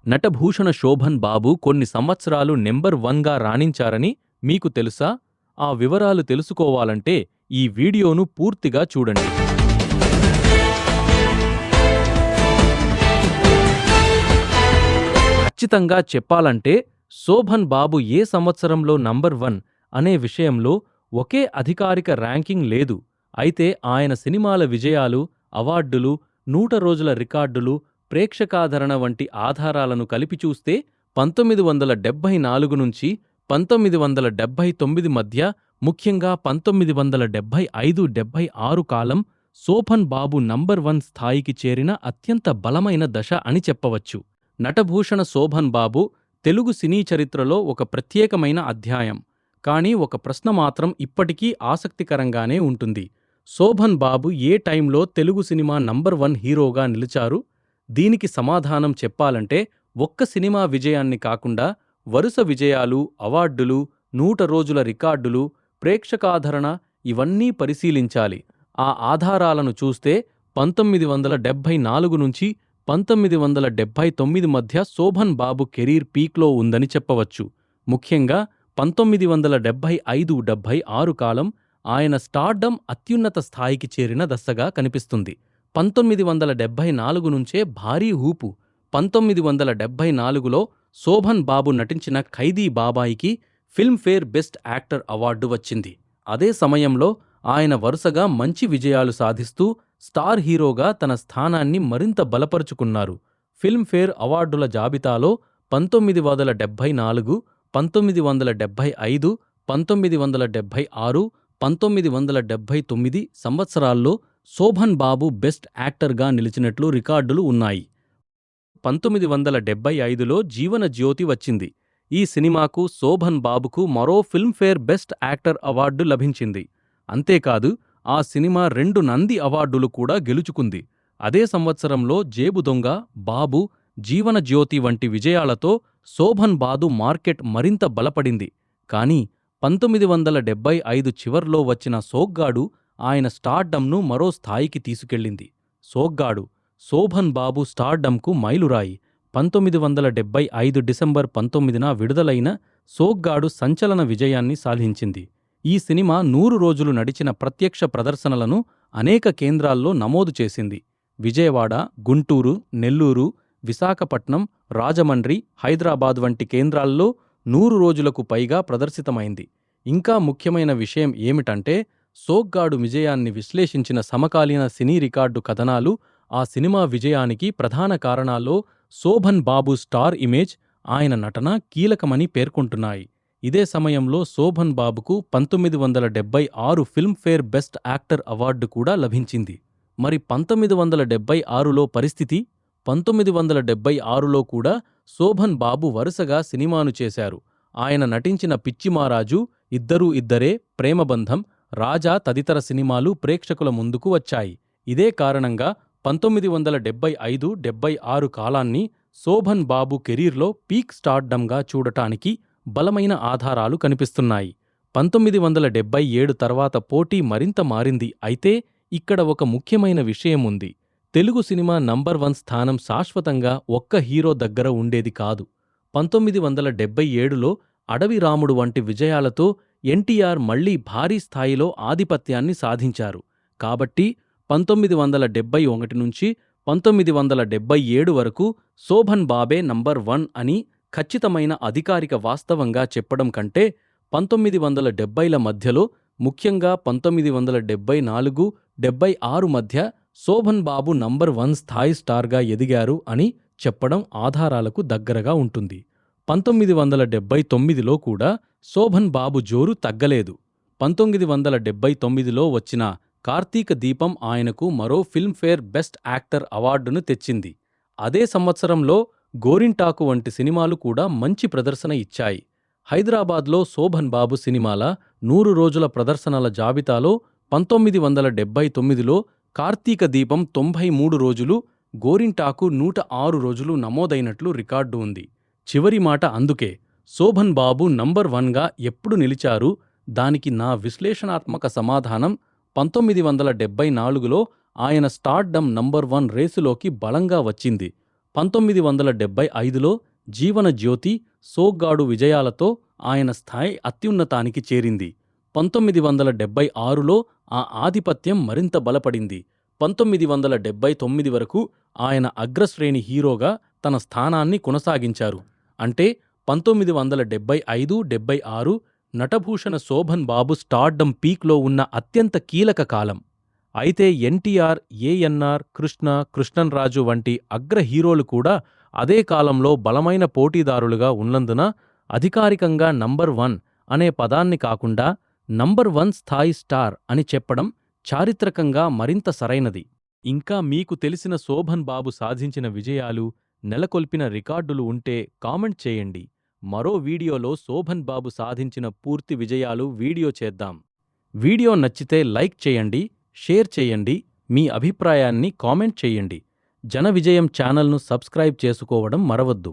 నటభూషణ శోభన్ బాబు కొన్ని సంవత్సరాలు నెంబర్ 1గా రాణించారని మీకు తెలుసా? ఆ వివరాలు తెలుసుకోవాలంటే ఈ వీడియోను పూర్తిగా చూడండి. ఖచ్చితంగా చెప్పాలంటే శోభన్ బాబు ఏ సంవత్సరంలో నంబర్ 1 అనే విషయంలో ఒకే అధికారిక ర్యాంకింగ్ లేదు. అయితే ఆయన సినిమాల విజయాలు, అవార్డులు, 100 రోజుల రికార్డులు, ప్రేక్షకాదరణ వంటి ఆధారాలను కలిపి చూస్తే 1974 నుంచి 1979 మధ్య, ముఖ్యంగా 1975-76 కాలం శోభన్ బాబు నంబర్ 1 స్థాయికి చేరిన అత్యంత బలమైన దశ అని చెప్పవచ్చు. నటభూషణ శోభన్ బాబు తెలుగు సినీ చరిత్రలో ఒక ప్రత్యేకమైన అధ్యాయం. కానీ ఒక ప్రశ్న మాత్రం ఇప్పటికీ ఆసక్తికరంగానే ఉంటుంది. శోభన్ బాబు ఏ టైంలో తెలుగు సినిమా నంబర్ 1 హీరోగా నిలిచారు? దీనికి సమాధానం చెప్పాలంటే ఒక్క సినిమా విజయాన్ని కాకుండా వరుస విజయాలు, అవార్డులు, 100 రోజుల రికార్డులు, ప్రేక్షకాదరణ ఇవన్నీ పరిశీలించాలి. ఆ ఆధారాలను చూస్తే 1974 నుంచి 1979 మధ్య శోభన్ బాబు కెరీర్ పీక్లో ఉందని చెప్పవచ్చు. ముఖ్యంగా 1975-76 కాలం ఆయన స్టార్డమ్ అత్యున్నత స్థాయికి చేరిన దశగా కనిపిస్తుంది. 1974 నుంచే భారీ ఊపు. 1974లో శోభన్ బాబు నటించిన ఖైదీ బాబాయికి ఫిల్మ్ఫేర్ బెస్ట్ యాక్టర్ అవార్డు వచ్చింది. అదే సమయంలో ఆయన వరుసగా మంచి విజయాలు సాధిస్తూ స్టార్ హీరోగా తన స్థానాన్ని మరింత బలపరుచుకున్నారు. ఫిల్మ్ఫేర్ అవార్డుల జాబితాలో 1974, 1975, 1976, 1979 సంవత్సరాల్లో శోభన్ బాబు బెస్ట్ యాక్టర్గా నిలిచినట్లు రికార్డులు ఉన్నాయి. 1975లో జీవన జ్యోతి వచ్చింది. ఈ సినిమాకు శోభన్ బాబుకు మరో ఫిల్మ్ఫేర్ బెస్ట్ యాక్టర్ అవార్డు లభించింది. అంతేకాదు ఆ సినిమా 2 నంది అవార్డులు కూడా గెలుచుకుంది. అదే సంవత్సరంలో జేబు దొంగ, బాబు, జీవన జ్యోతి వంటి విజయాలతో శోభన్ బాబు మార్కెట్ మరింత బలపడింది. కానీ 1975 చివర్లో వచ్చిన సోగ్గాడు ఆయన స్టార్డమ్ను మరో స్థాయికి తీసుకెళ్ళింది. సోగ్గాడు శోభన్ బాబు స్టార్డమ్కు మైలురాయి. 1975 డిసెంబర్ 19న విడుదలైన సోగ్గాడు సంచలన విజయాన్ని సాధించింది. ఈ సినిమా 100 రోజులు నడిచిన ప్రత్యక్ష ప్రదర్శనలను అనేక కేంద్రాల్లో నమోదు చేసింది. విజయవాడ, గుంటూరు, నెల్లూరు, విశాఖపట్నం, రాజమండ్రి, హైదరాబాద్ వంటి కేంద్రాల్లో 100 రోజులకు పైగా ప్రదర్శితమైంది. ఇంకా ముఖ్యమైన విషయం ఏమిటంటే సోగ్గాడు విజయాన్ని విశ్లేషించిన సమకాలీన సినీ రికార్డు కథనాలు ఆ సినిమా విజయానికి ప్రధాన కారణాల్లో శోభన్ బాబు స్టార్ ఇమేజ్, ఆయన నటన కీలకమని పేర్కొంటున్నాయి. ఇదే సమయంలో శోభన్ బాబుకు 1976 ఫిల్మ్ఫేర్ బెస్ట్ యాక్టర్ అవార్డు కూడా లభించింది. మరి 1976లో పరిస్థితి? 1976లో కూడా శోభన్ బాబు వరుసగా సినిమాను చేశారు. ఆయన నటించిన పిచ్చిమారాజు, ఇద్దరూ ఇద్దరే, ప్రేమబంధం, రాజా తదితర సినిమాలు ప్రేక్షకుల ముందుకు వచ్చాయి. ఇదే కారణంగా 1975-76 కాలాన్ని శోభన్ బాబు కెరీర్లో పీక్ స్టార్డమ్గా చూడటానికి బలమైన ఆధారాలు కనిపిస్తున్నాయి. 1977 తర్వాత పోటీ మరింత మారింది. అయితే ఇక్కడ ఒక ముఖ్యమైన విషయముంది. తెలుగు సినిమా నంబర్ 1 స్థానం శాశ్వతంగా ఒక్క హీరో దగ్గర ఉండేది కాదు. 1977లో అడవి రాముడు వంటి విజయాలతో ఎన్టీఆర్ మళ్లీ భారీ స్థాయిలో ఆధిపత్యాన్ని సాధించారు. కాబట్టి 1971 నుంచి 1977 వరకు శోభన్ బాబే నంబర్ 1 అని ఖచ్చితమైన అధికారిక వాస్తవంగా చెప్పడం కంటే 1970ల మధ్యలో, ముఖ్యంగా 1974-76 మధ్య శోభన్ బాబు నంబర్ 1 స్థాయి స్టార్గా ఎదిగారు అని చెప్పడం ఆధారాలకు దగ్గరగా ఉంటుంది. 1979లో కూడా శోభన్ బాబు జోరు తగ్గలేదు. 1979లో వచ్చిన కార్తీక దీపం ఆయనకు మరో ఫిల్మ్ఫేర్ బెస్ట్ యాక్టర్ అవార్డును తెచ్చింది. అదే సంవత్సరంలో గోరింటాకు వంటి సినిమాలు కూడా మంచి ప్రదర్శన ఇచ్చాయి. హైదరాబాద్లో శోభన్ బాబు సినిమాల 100 రోజుల ప్రదర్శనల జాబితాలో 1979లో కార్తీక దీపం 93 రోజులు, గోరింటాకు 106 రోజులు నమోదైనట్లు రికార్డు ఉంది. చివరి మాట అందుకే శోభన్ బాబు నంబర్ 1గా ఎప్పుడు నిలిచారు? దానికి నా విశ్లేషణాత్మక సమాధానం 1974లో ఆయన స్టార్డమ్ నంబర్ 1 రేసులోకి బలంగా వచ్చింది. 1975లో జీవన జ్యోతి, సోగ్గాడు విజయాలతో ఆయన స్థాయి అత్యున్నతానికి చేరింది. 1976లో ఆ ఆధిపత్యం మరింత బలపడింది. 1979 వరకు ఆయన అగ్రశ్రేణి హీరోగా తన స్థానాన్ని కొనసాగించారు. అంటే 1975-76 నటభూషణ శోభన్ బాబు స్టార్డమ్ పీక్లో ఉన్న అత్యంత కీలక కాలం. అయితే ఎన్టీఆర్, ఏఎన్నార్, కృష్ణ, కృష్ణంరాజు వంటి అగ్ర హీరోలు కూడా అదే కాలంలో బలమైన పోటీదారులుగా ఉన్నందున అధికారికంగా నంబర్ 1 అనే పదాన్ని కాకుండా నంబర్ 1 స్థాయి స్టార్ అని చెప్పడం చారిత్రకంగా మరింత సరైనది. ఇంకా మీకు తెలిసిన శోభన్ బాబు సాధించిన విజయాలు, నెలకొల్పిన రికార్డులు ఉంటే కామెంట్ చేయండి. మరో వీడియోలో శోభన్ బాబు సాధించిన పూర్తి విజయాలు వీడియో చేద్దాం. వీడియో నచ్చితే లైక్ చేయండి, షేర్ చేయండి, మీ అభిప్రాయాన్ని కామెంట్ చేయండి. జన విజయం ఛానల్ను సబ్స్క్రైబ్ చేసుకోవడం మరవద్దు.